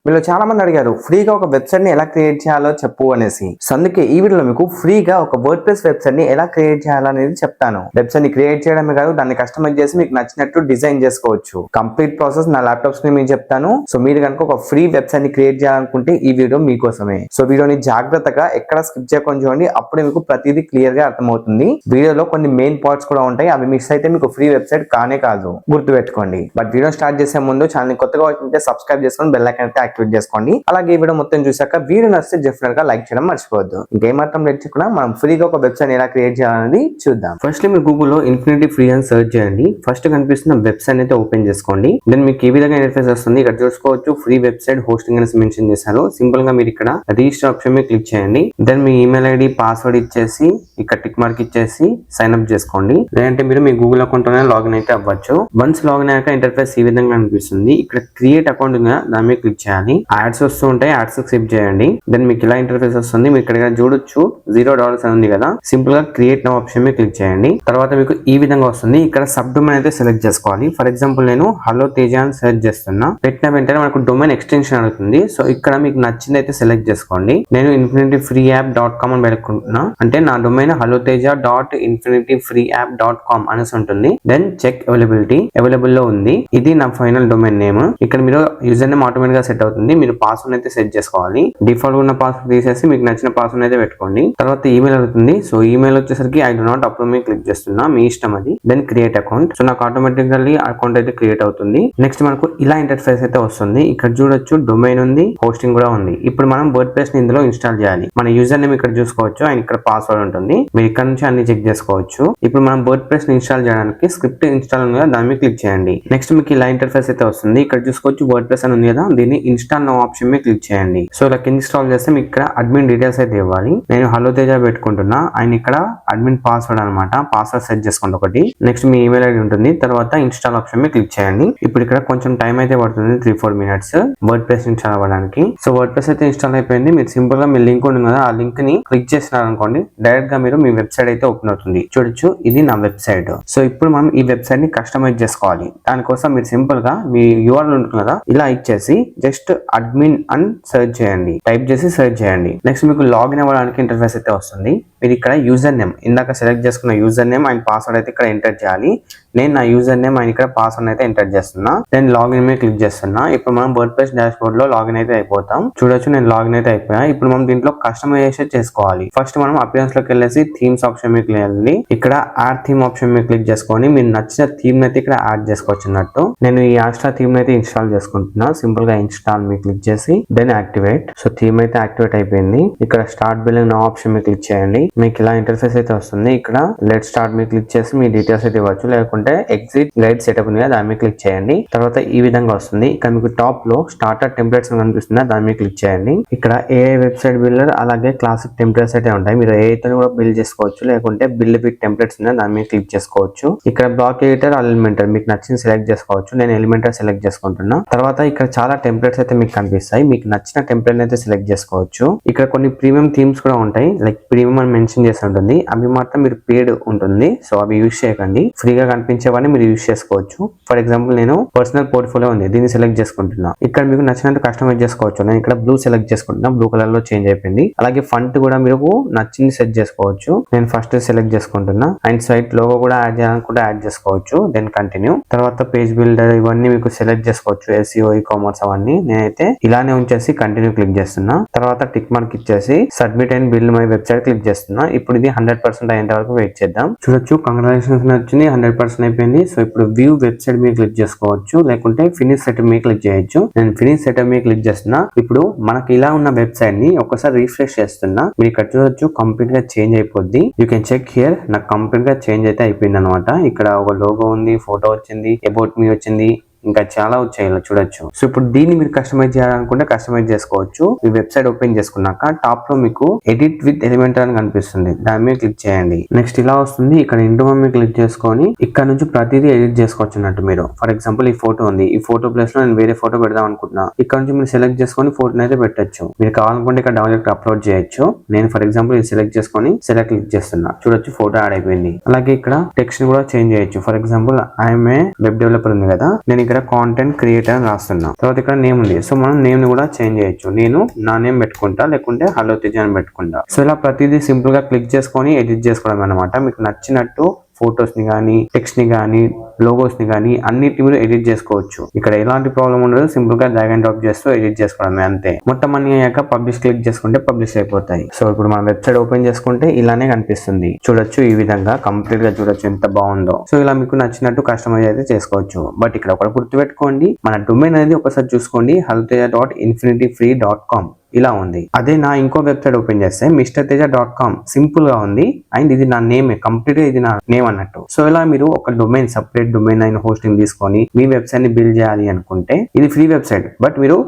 వీళ్ళు చాలా మంది అడిగారు ఫ్రీగా ఒక వెబ్సైట్ ని ఎలా క్రియేట్ చేయాలో చెప్పు అనేసి. సో అందుకే ఈ వీడియోలో మీకు ఫ్రీగా ఒక వర్డ్ ప్రెస్ వెబ్సైట్ ని ఎలా క్రియేట్ చేయాలనేది చెప్తాను. వెబ్సైట్ ని క్రియేట్ చేయడమే కాదు, దాన్ని కస్టమైజ్ చేసి మీకు నచ్చినట్టు డిజైన్ చేసుకోవచ్చు. కంప్లీట్ ప్రాసెస్ నా ల్యాప్టాప్ స్క్రీన్ మీద చెప్తాను. సో మీరు కనుక ఒక ఫ్రీ వెబ్సైట్ ని క్రియేట్ చేయాలనుకుంటే ఈ వీడియో మీకోసమే. సో వీడియోని జాగ్రత్తగా ఎక్కడ స్కిప్ చేయకుండా చూడండి, అప్పుడే మీకు ప్రతిదీ క్లియర్ గా అర్థమవుతుంది. వీడియోలో కొన్ని మెయిన్ పార్ట్స్ కూడా ఉంటాయి, అవి మిస్ అయితే మీకు ఫ్రీ వెబ్సైట్ కానే కాదు, గుర్తుపెట్టుకోండి. బట్ వీడియో స్టార్ట్ చేసే ముందు ఛానల్ కొత్తగా వచ్చింటే సబ్స్క్రైబ్ చేసుకొని బెల్ ఐకాన్ అయితే యాక్టివేట్ చేసుకోండి. అలాగే ఈ వీడియో మొత్తం చూసాక వీడియో నచ్చితే డెఫినెట్ గా లైక్ చేయడం మర్చిపోవద్దు. ఇంకేమాత్రం లేట్ చేయకుండా మనం ఫ్రీగా ఒక వెబ్సైట్ ఎలా క్రియేట్ చేయాలనేది చూద్దాం. ఫస్ట్ మీరు గూగుల్లో ఇన్ఫినిటీ ఫ్రీ అని సెర్చ్ చేయండి. ఫస్ట్ కనిపిస్తున్న వెబ్సైట్ అయితే ఓపెన్ చేసుకోండి. దెన్ మీకు ఈ విధంగా ఇంటర్ఫేస్ వస్తుంది. ఇక్కడ చూసుకోవచ్చు ఫ్రీ వెబ్సైట్ హోస్టింగ్ అనేసి మెన్షన్ చేశారు. సింపుల్ గా మీరు ఇక్కడ రిజిస్టర్ ఆప్షన్ మీద క్లిక్ చేయండి. దెన్ మీ ఈమెయిల్ ఐడి పాస్వర్డ్ ఇచ్చేసి ఇక్కడ టిక్ మార్క్ ఇచ్చేసి సైన్ అప్ చేసుకోండి. లేదంటే మీరు మీ గూగుల్ అకౌంట్ లోనే లాగిన్ అయితే అవ్వచ్చు. వన్స్ లాగిన్ అయ్యాక ఇంటర్ఫేస్ ఈ విధంగా అనిపిస్తుంది. ఇక్కడ క్రియేట్ అకౌంట్ దాని మీద క్లిక్ చేయాలి. యాడ్స్ వస్తూ ఉంటాయి, యాడ్స్ స్కిప్ చేయండి. దెన్ మీకు ఇలా ఇంటర్ఫేస్ వస్తుంది. మీకు ఇక్కడ చూడొచ్చు $0 అని ఉంది కదా, సింపుల్ గా క్రియేట్ నౌ ఆప్షన్ మీద క్లిక్ చేయండి. తర్వాత మీకు ఈ విధంగా వస్తుంది. ఇక్కడ సబ్ డొమైన్ అయితే సెలెక్ట్ చేసుకోవాలి. ఫర్ ఎగ్జాంపుల్ నేను హలో తేజ అని సెర్చ్ చేస్తున్నా. పెట్టిన వెంటనే మనకు డొమైన్ ఎక్స్టెన్షన్ అడుగుతుంది. సో ఇక్కడ మీకు నచ్చింది అయితే సెలెక్ట్ చేసుకోండి. నేను infinityfreeapp.com అని పెట్టుకుంటున్నా. అంటే నా డొమైన్ haloteja.infinityfreeapp.com అనేసి ఉంటుంది. దెన్ చెక్ అవైలబుల్ లో ఉంది. ఇది నా ఫైనల్ డొమైన్ నేమ్. ఇక్కడ మీరు యూజర్ నేమ్ ఆటోమేటిక్ గా సెట్ అవుతుంది. మీరు పాస్వర్డ్ అయితే సెట్ చేసుకోవాలి. డిఫాల్ట్ ఉన్న పాస్వర్డ్ తీసేసి మీకు నచ్చిన పాస్వర్డ్ అయితే పెట్టుకోండి. తర్వాత ఈమెయిల్ అవుతుంది. సో ఈమెయిల్ వచ్చేసరికి ఐ డు నాట్ అప్రూవ్ మీద క్లిక్ చేస్తున్నా, మీ ఇష్టం అది. Then create account. సో నాకు ఆటోమేటికల్లీ అకౌంట్ అయితే క్రియేట్ అవుతుంది. నెక్స్ట్ మనకు ఇలా ఇంటర్ఫేస్ అయితే వస్తుంది. ఇక్కడ చూడొచ్చు డొమైన్ ఉంది, హోస్టింగ్ కూడా ఉంది. ఇప్పుడు మనం వర్డ్ ప్రెస్ ని ఇందులో ఇన్స్టాల్ చేయాలి. మన యూజర్ నేమ్ ఇక్కడ చూసుకోవచ్చు, అండ్ ఇక్కడ పాస్వర్డ్ ఉంటుంది. మీరు ఇక్కడ నుంచి అన్ని చెక్ చేసుకోవచ్చు. ఇప్పుడు మనం వర్డ్ ప్రెస్ ని ఇన్స్టాల్ చేయడానికి స్క్రిప్ట్ ఇన్స్టాల్ ఉంది కదా, దాని మీద క్లిక్ చేయండి. నెక్స్ట్ మీకు ఇలా ఇంటర్ఫేస్ అయితే వస్తుంది. ఇక్కడ చూసుకోవచ్చు వర్డ్ ప్రెస్ అని ఉంది కదా, దీన్ని ఇన్స్టాల్ నౌ ఆప్షన్ మీద క్లిక్ చేయండి. సో ఇలా ఇన్స్టాల్ చేస్తే మీకు ఇక్కడ అడ్మిన్ డీటెయిల్స్ అయితే ఇవ్వాలి. నేను హలో తేజ పెట్టుకుంటున్నా, అండ్ ఇక్కడ అడ్మిన్ పాస్వర్డ్ అనమాట, పాస్వర్డ్ సెట్ చేసుకోండి ఒకటి. నెక్స్ట్ మీ ఈమెయిల్ ఐడి ఉంటుంది. తర్వాత ఇన్స్టాల్ ఆప్షన్ మీద క్లిక్ చేయండి. ఇప్పుడు ఇక్కడ కొంచెం టైం అయితే పడుతుంది, 3-4 మినిట్స్ వర్డ్ ప్రెస్ ఇన్స్టాల్ అవ్వడానికి. సో వర్డ్ ప్రెస్ అయితే ఇన్స్టాల్ అయిపోయింది. మీరు సింపుల్ గా మీ లింక్ ఉంటుంది కదా, ఆ లింక్ ని క్లిక్ చేసినారు అనుకోండి, డైరెక్ట్ గా మీరు మీ వెబ్సైట్ అయితే ఓపెన్ అవుతుంది. చూడొచ్చు ఇది నా వెబ్సైట్. సో ఇప్పుడు మనం ఈ వెబ్సైట్ ని కస్టమైజ్ చేసుకోవాలి. దానికోసం మీరు సింపుల్ గా మీ URL ఉంటుంది కదా, ఇలా ఇచ్చేసి జస్ట్ అడ్మిన్ అని సెర్చ్ చేయండి, టైప్ చేసి సెర్చ్ చేయండి. నెక్స్ట్ మీకు లాగిన్ అవ్వడానికి ఇంటర్ఫేస్ అయితే వస్తుంది. మీరు ఇక్కడ యూజర్ నేమ్ ఇందాక సెలెక్ట్ చేసుకున్న యూజర్ నేమ్ అండ్ పాస్వర్డ్ అయితే ఇక్కడ ఎంటర్ చేయాలి. నేను నా యూజర్ నేమ్ అండ్ ఇక్కడ పాస్వర్డ్ అయితే ఎంటర్ చేస్తున్నా. దెన్ లాగిన్ మీద క్లిక్ చేస్తున్నా. ఇప్పుడు మనం వర్డ్ ప్రెస్ డాష్ బోర్డ్ లో లాగిన్ అయితే అయిపోతాం. చూడొచ్చు నేను లాగిన్ అయితే అయిపోయా. ఇప్పుడు మనం దీంట్లో కస్టమైజేషన్ చేసుకోవాలి. ఫస్ట్ మనం అపియరెన్స్ లోకి వెళ్ళేసి థీమ్స్ ఆప్షన్ మీద క్లిక్ చేయాలి. ఇక్కడ యాడ్ థీమ్ ఆప్షన్ మీద క్లిక్ చేసుకొని మీరు నచ్చిన థీమ్ అయితే ఇక్కడ యాడ్ చేసుకోవచ్చు అన్నట్టు. నేను ఈ ఆస్ట్రా థీమ్ అయితే ఇన్స్టాల్ చేసుకుంటున్నా. సింపుల్ గా ఇన్స్టాల్ మీద క్లిక్ చేసి దెన్ యాక్టివేట్. సో థీమ్ అయితే యాక్టివేట్ అయిపోయింది. ఇక్కడ స్టార్ట్ బిల్లింగ్ నౌ ఆప్షన్ మీద క్లిక్ చేయండి. మీకు ఇలా ఇంటర్ఫేస్ అయితే వస్తుంది. ఇక్కడ లెట్ స్టార్ట్ మీద క్లిక్ చేసి మీ డీటెయిల్స్ అయితే ఇవ్వచ్చు, లేకుంటే ఎగ్జిట్ గైడ్ సెటప్ ఉంది దాని మీద క్లిక్ చేయండి. తర్వాత ఈ విధంగా వస్తుంది. ఇక్కడ మీకు టాప్ లో స్టార్టర్ టెంప్లెట్స్ కనిపిస్తుంది, దాని మీద క్లిక్ చేయండి. ఇక్కడ AI వెబ్సైట్ బిల్డర్ అలాగే క్లాసిక్ టెంప్లెట్స్ అయితే ఉంటాయి. మీరు AI తో కూడా బిల్డ్ చేసుకోవచ్చు, లేకుంటే బిల్డ్ విత్ టెంప్లెట్స్ ఉంది దాని మీద క్లిక్ చేసుకోవచ్చు. ఇక్కడ బ్లాక్ ఎడిటర్ ఎలిమెంటర్ మీకు నచ్చిన సెలెక్ట్ చేసుకోవచ్చు. నేను ఎలిమెంటర్ సెలెక్ట్ చేసుకుంటున్నా. తర్వాత ఇక్కడ చాలా టెంప్లెట్స్ అయితే మీకు కనిపిస్తాయి. మీకు నచ్చిన టెంప్లెట్ అయితే సెలెక్ట్ చేసుకోవచ్చు. ఇక్కడ కొన్ని ప్రీమియం థీమ్స్ కూడా ఉంటాయి, లైక్ ప్రీమియం అని మెన్షన్ చేసి ఉంటుంది. అవి మాత్రం మీరు పేడ్ ఉంటుంది, సో అవి యూజ్ చేయకండి. ఫ్రీగా కనిపించేవన్నీ మీరు యూజ్ చేసుకోవచ్చు. ఫర్ ఎగ్జాంపుల్ నేను పర్సనల్ పోర్ట్ఫోలియో ఉంది, దీన్ని సెలెక్ట్ చేసుకుంటున్నా. ఇక్కడ మీకు నచ్చినట్టు కస్టమైజ్ చేసుకోవచ్చు. నేను ఇక్కడ బ్లూ సెలెక్ట్ చేసుకుంటున్నా, బ్లూ కలర్ లో చేంజ్ అయిపోయింది. అలాగే ఫంట్ కూడా మీరు నచ్చింది సెట్ చేసుకోవచ్చు. నేను ఫస్ట్ సెలెక్ట్ చేసుకుంటున్నా. అండ్ సైట్ లోగో కూడా యాడ్ చేయాలనుకుంటే యాడ్ చేసుకోవచ్చు. Then continue. తర్వాత పేజ్ బిల్డర్ ఇవన్నీ మీకు సెలెక్ట్ చేసుకోవచ్చు, SEO e-commerce అవన్నీ. నేనైతే ఇలానే ఉంచేసి కంటిన్యూ క్లిక్ చేస్తున్నా. తర్వాత టిక్ మార్క్ ఇచ్చేసి submit and build my website click చేస్తున్నా. ఇప్పుడు ఇది 100% అయ్యేంత వరకు వెయిట్ చేద్దాం. చూడొచ్చు కంగ్రాచులేషన్స్ వచ్చింది, 100% అయిపోయింది. సో ఇప్పుడు వ్యూ వెబ్సైట్ మీద క్లిక్ చేసుకోవచ్చు, లేకుంటే ఫినిష్ సెటప్ మీద క్లిక్ చేయొచ్చు. నేను ఫినిష్ సెటప్ మీద క్లిక్ చేస్తున్నా. ఇప్పుడు మనకి ఇలా ఉన్న వెబ్సైట్ ని ఒకసారి రిఫ్రెష్ చేస్తున్నా. మీరు ఇక్కడ చూడొచ్చు కంప్లీట్ గా చేంజ్ అయిపోద్ది. You can check here. నాకు కంప్లీట్ గా చేంజ్ అయితే అయిపోయింది అనమాట. ఇక్కడ ఒక లోగో ఉంది, ఫోటో వచ్చింది, అబౌట్ మీ వచ్చింది, ఇంకా చాలా వచ్చాయి ఇలా చూడొచ్చు. సో ఇప్పుడు దీన్ని మీరు కస్టమైజ్ చేయాలనుకుంటే కస్టమైజ్ చేసుకోవచ్చు. మీ వెబ్సైట్ ఓపెన్ చేసుకున్నాక టాప్ లో మీకు ఎడిట్ విత్ ఎలిమెంటర్ అని కనిపిస్తుంది, దాని మీద క్లిక్ చేయండి. నెక్స్ట్ ఇలా వస్తుంది. ఇక్కడ ఇంటూ మీద క్లిక్ చేసుకొని ఇక్కడ నుంచి ప్రతిదీ ఎడిట్ చేసుకోవచ్చు అన్నట్టు. మీరు ఫర్ ఎగ్జాంపుల్ ఈ ఫోటో ఉంది, ఈ ఫోటో ప్లేస్ లో నేను వేరే ఫోటో పెడదాం అనుకుంటున్నా. ఇక్కడ నుంచి మీరు సెలెక్ట్ చేసుకొని ఫోటోని అయితే పెట్టచ్చు. మీరు కావాలనుకుంటే ఇక్కడ డౌన్లోడ్ అప్లోడ్ చేయొచ్చు. నేను ఫర్ ఎగ్జాంపుల్ ఇది సెలెక్ట్ చేసుకొని సెలెక్ట్ క్లిక్ చేస్తున్నా. చూడొచ్చు ఫోటో యాడ్ అయిపోయింది. అలాగే ఇక్కడ టెక్స్ట్ కూడా చేంజ్ చేయొచ్చు. For example I'm a web developer ఉంది కదా, నేను ఇక్కడ దగ్గర కాంటెంట్ క్రియేటర్ అని రాస్తున్నా. తర్వాత ఇక్కడ నేమ్ ఉంది. సో మనం నేమ్ ని కూడా చేంజ్ చేయొచ్చు. నేను నా నేమ్ పెట్టుకుంటా, లేకుంటే హలో తేజ అని పెట్టుకుంటా. సో ఇలా ప్రతిదీ సింపుల్ గా క్లిక్ చేసుకొని ఎడిట్ చేసుకోవడం అనమాట. మీకు నచ్చినట్టు ఫొటోస్ ని గానీ, టెక్స్ట్ ని గానీ, లోగోస్ ని గానీ అన్నిటి మీరు ఎడిట్ చేసుకోవచ్చు. ఇక్కడ ఎలాంటి ప్రాబ్లం ఉండదు. సింపుల్ గా డ్రాగ్ అండ్ డ్రాప్ చేస్తూ ఎడిట్ చేసుకోవడమే అంతే. మొత్తం అన్ని అయ్యాక పబ్లిష్ క్లిక్ చేసుకుంటే పబ్లిష్ అయిపోతాయి. సో ఇప్పుడు మన వెబ్సైట్ ఓపెన్ చేసుకుంటే ఇలానే కనిపిస్తుంది. చూడొచ్చు, ఈ విధంగా కంప్లీట్ గా చూడొచ్చు ఎంత బాగుందో. సో ఇలా మీకు నచ్చినట్టు కస్టమైజ్ అయితే చేసుకోవచ్చు. బట్ ఇక్కడ ఒకటి గుర్తుపెట్టుకోండి, మన డొమైన్ అనేది ఒకసారి చూసుకోండి. haloteja.infinityfree.com ఇలా ఉంది. అదే నా ఇంకో వెబ్సైట్ ఓపెన్ చేస్తే mrteja.com సింపుల్ గా ఉంది. అండ్ ఇది నా నేమ్, కంప్లీట్ గా ఇది నా నేమ్ అన్నట్టు. సో ఇలా మీరు ఒక డొమైన్, సపరేట్ డొమైన్ అయిన హోస్టింగ్ తీసుకొని మీ వెబ్సైట్ ని బిల్డ్ చేయాలి అనుకుంటే ఇది ఫ్రీ వెబ్సైట్. బట్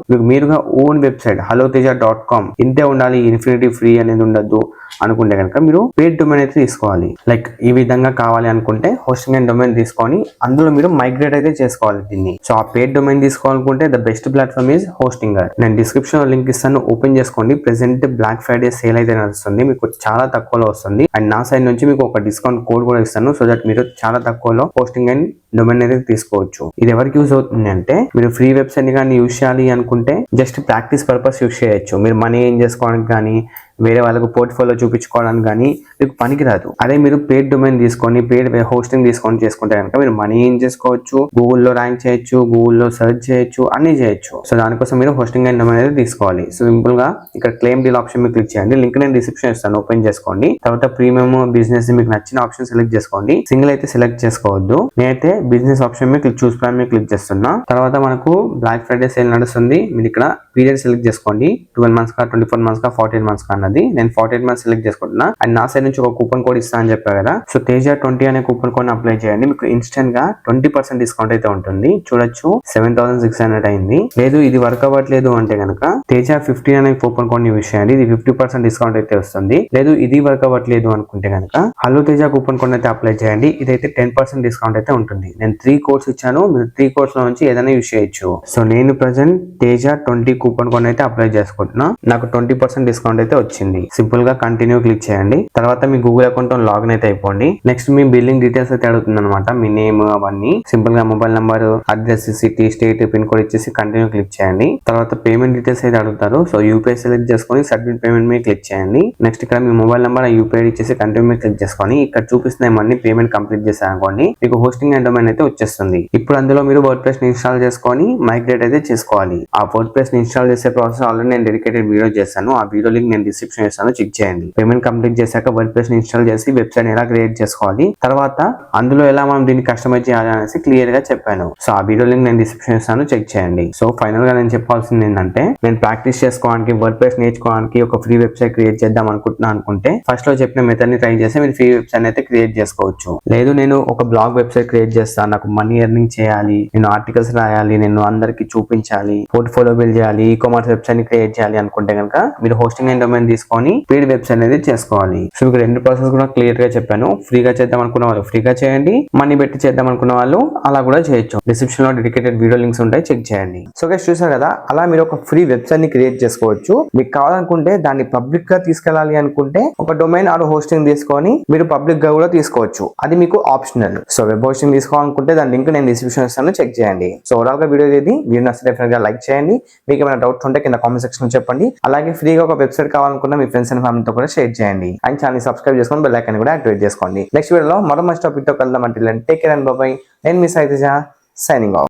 మీరుగా ఓన్ వెబ్సైట్ haloteja.com ఇంతే ఉండాలి, ఇన్ఫినిటీ ఫ్రీ అనేది ఉండద్దు అనుకుంటే కనుక మీరు పేడ్ డొమైన్ అయితే తీసుకోవాలి. లైక్ ఈ విధంగా కావాలి అనుకుంటే హోస్టింగ్ అండ్ డొమైన్ తీసుకొని అందులో మీరు మైగ్రేట్ అయితే చేసుకోవాలి దీన్ని. సో ఆ పేడ్ డొమైన్ తీసుకోవాలనుకుంటే the best platform is Hostinger. నేను డిస్క్రిప్షన్ లో లింక్ ఇస్తాను, ఓపెన్ చేసుకోండి. ప్రెసెంట్ బ్లాక్ ఫ్రైడే సేల్ అయితే నడుస్తుంది, మీకు చాలా తక్కువలో వస్తుంది. అండ్ నా సైడ్ నుంచి మీకు ఒక డిస్కౌంట్ కోడ్ కూడా ఇస్తాను, సో దట్ మీరు చాలా తక్కువలో హోస్టింగ్ అండ్ డొమైన్ అయితే తీసుకోవచ్చు. ఇది ఎవరికి యూజ్ అవుతుంది అంటే మీరు ఫ్రీ వెబ్సైట్ ని కానీ యూజ్ చేయాలి అనుకుంటే జస్ట్ ప్రాక్టీస్ పర్పస్ యూజ్ చేయొచ్చు. మీరు మనీ ఏం చేసుకోవడానికి కానీ, వేరే వాళ్ళకు పోర్ట్ఫోలియో చూపించుకోవడానికి కానీ మీకు పనికిరాదు. అదే మీరు పేడ్ డొమైన్ తీసుకొని, పేడ్ హోస్టింగ్ తీసుకొని చేసుకుంటే కనుక మీరు మనీ ఏం చేసుకోవచ్చు, గూగుల్లో ర్యాంక్ చేయొచ్చు, గూగుల్లో సెర్చ్ చేయొచ్చు, అన్ని చేయొచ్చు. సో దానికోసం మీరు హోస్టింగ్ అండ్ డొమైన్ అయితే తీసుకోవాలి. సో సింపుల్ గా ఇక్కడ క్లెయిమ్ డీల్ ఆప్షన్ మీద క్లిక్ చేయండి. లింక్ నేను డిస్క్రిప్షన్ ఇస్తాను, ఓపెన్ చేసుకోండి. తర్వాత ప్రీమియం, బిజినెస్ మీకు నచ్చిన ఆప్షన్ సెలెక్ట్ చేసుకోండి. సింగిల్ అయితే సెలెక్ట్ చేసుకోవద్దు. నేనైతే బిజినెస్ ఆప్షన్ మీద చూస్ ప్లాన్ మీద క్లిక్ చేస్తున్నా. తర్వాత మనకు బ్లాక్ ఫ్రైడే సేల్ నడుస్తుంది. మీరు ఇక్కడ పీరియడ్ సెలెక్ట్ చేసుకోండి. 12 months కా, 24 months కా, 48 months కా అన్నది. నేను 48 months సెలెక్ట్ చేసుకుంటున్నా. అండ్ నా సైడ్ నుంచి ఒక కూపన్ కోడ్ ఇస్తా అని చెప్పా కదా. సో Teja20 అనే కూపన్ కోడ్ అప్లై చేయండి. మీకు ఇన్స్టెంట్ గా 20% డిస్కౌంట్ అయితే ఉంటుంది. చూడొచ్చు 7600 అయింది. లేదు ఇది వర్క్ అవ్వట్లేదు అంటే కనుక Teja15 అనే కూపన్ కోడ్ ని యూజ్ చేయండి. ఇది 50% డిస్కౌంట్ అయితే వస్తుంది. లేదు ఇది వర్క్ అవ్వట్లేదు అనుకుంటే కనుక హలో తేజ కూపన్ కోడ్ అయితే అప్లై చేయండి. ఇదైతే 10% డిస్కౌంట్ అయితే ఉంటుంది. నేను 3 కోడ్స్ ఇచ్చాను, మీరు 3 కోడ్స్ లో నుంచి ఏదైనా యూజ్ చేయొచ్చు. సో నేను ప్రెసెంట్ Teja20 కూపన్ కోడ్ అయితే అప్లై చేసుకుంటున్నా. నాకు 20% డిస్కౌంట్ అయితే వచ్చింది. సింపుల్ గా కంటిన్యూ క్లిక్ చేయండి. తర్వాత మీ గూగుల్ అకౌంట్ లాగిన్ అయితే అయిపోండి. నెక్స్ట్ మీ బిల్లింగ్ డీటెయిల్స్ అయితే అడుగుతుంది అనమాట, మీ నేమ్ అవన్నీ. సింపుల్ గా mobile number, address, city, state, pin code ఇచ్చేసి కంటిన్యూ క్లిక్ చేయండి. తర్వాత పేమెంట్ డీటెయిల్స్ అయితే అడుగుతారు. సో యూపీఐ సెలెక్ట్ చేసుకొని సబ్మిట్ పేమెంట్ మీద క్లిక్ చేయండి. నెక్స్ట్ ఇక్కడ మీ మొబైల్ నంబర్, యూపీఐ ఇచ్చేసి కంటిన్యూ మీద క్లిక్ చేసుకొని ఇక్కడ చూపిస్తున్న మనీ పేమెంట్ కంప్లీట్ చేశారనుకోండి, మీకు హోస్టింగ్ అండ్ డొమైన్ అయితే వచ్చేస్తుంది. ఇప్పుడు అందులో మీరు వర్డ్ ప్రెస్ ని ఇన్స్టాల్ చేసుకొని మైగ్రేట్ అయితే చేసుకోవాలి. ఆ వర్డ్ ప్రెస్ ని ఇన్స్టాల్ చేసే ప్రాసెస్ ఆల్రెడీ నేను డెడికేటెడ్ వీడియో చేశాను. ఆ వీడియో లింక్ నేను డిస్క్రిప్షన్ ఇస్తాను, చెక్ చేయండి. పేమెంట్ కంప్లీట్ చేశాక వర్డ్ ప్రెస్ ని ఇన్స్టాల్ చేసి వెబ్సైట్ ఎలా క్రియేట్ చేసుకోవాలి, తర్వాత అందులో ఎలా మనం దీన్ని కస్టమైజ్ చేయాలి అనేసి క్లియర్ గా చెప్పాను. సో ఆ వీడియో లింక్ నేను డిస్క్రిప్షన్ ఇస్తాను, చెక్ చేయండి. సో ఫైనల్ గా నేను చెప్పాల్సింది ఏంటంటే, నేను ప్రాక్టీస్ చేసుకోవడానికి, వర్డ్ ప్రెస్ నేర్చుకోవడానికి ఒక ఫ్రీ వెబ్సైట్ క్రియేట్ చేద్దాం అనుకుంటే ఫస్ట్ లో చెప్పిన మెథడ్ ని ట్రై చేసి మీరు ఫ్రీ వెబ్సైట్ అయితే క్రియేట్ చేసుకోవచ్చు. లేదు నేను ఒక బ్లాగ్ వెబ్సైట్ క్రియేట్ చేస్తాను, నాకు మనీ ఎర్నింగ్ చేయాలి, నేను ఆర్టికల్స్ రాయాలి, నేను అందరికి చూపించాలి, పోర్ట్ఫోలియో బిల్డ్ చేయాలి, ఈ కామర్స్ వెబ్సైట్ ని క్రియేట్ చేయాలి అనుకుంటే కనుక మీరు హోస్టింగ్ అండ్ డొమైన్ తీసుకొని పేడ్ వెబ్సైట్ అనేది చేసుకోవాలి. సో మీకు రెండు ప్రాసెస్ కూడా క్లియర్ గా చెప్పాను. ఫ్రీగా చేద్దాం అనుకున్న వాళ్ళు ఫ్రీగా చేయండి, మనీ పెట్టి చేద్దాం అనుకున్న వాళ్ళు అలా కూడా చేయొచ్చు. డిస్క్రిప్షన్ లో డెడికేటెడ్ వీడియో లింక్స్ ఉంటాయి, చెక్ చేయండి. సో గైస్ చూసారు కదా, అలా మీరు ఒక ఫ్రీ వెబ్సైట్ ని క్రియేట్ చేసుకోవచ్చు. మీకు కావాలనుకుంటే దాన్ని పబ్లిక్ గా తీసుకెళ్ళాలి అనుకుంటే ఒక డొమైన్ ఆర్ హోస్టింగ్ తీసుకొని మీరు పబ్లిక్ గా కూడా తీసుకోవచ్చు. అది మీకు ఆప్షనల్. సో వెబ్ హోస్టింగ్ తీసుకోవాలనుకుంటే దాని లింక్ నేను డిస్క్రిప్షన్ ఇస్తాను, చెక్ చేయండి. సో ఓవరాల్ గా వీడియో ఇది మీరు నచ్చితే డెఫినెట్ గా లైక్ చేయండి. మీకు ఏమైనా డౌట్స్ ఉంటే కింద కామెంట్ సెక్షన్ లో చెప్పండి. అలాగే ఫ్రీగా ఒక వెబ్సైట్ కావాలనుకున్న మీ ఫ్రెండ్స్ అండ్ ఫ్యామిలీతో కూడా షేర్ చేయండి. అండ్ ఛానల్ సబ్స్క్రైబ్ చేసుకొని బెల్ ఐకాన్ కూడా యాక్టివేట్ చేసుకోండి. నెక్స్ట్ వీడియోలో మరో మంచి టాపిక్ తో కలుద్దాం. అంటే take care and by by. నేను మీ సాయి తేజ, సైనింగ్ ఆఫ్.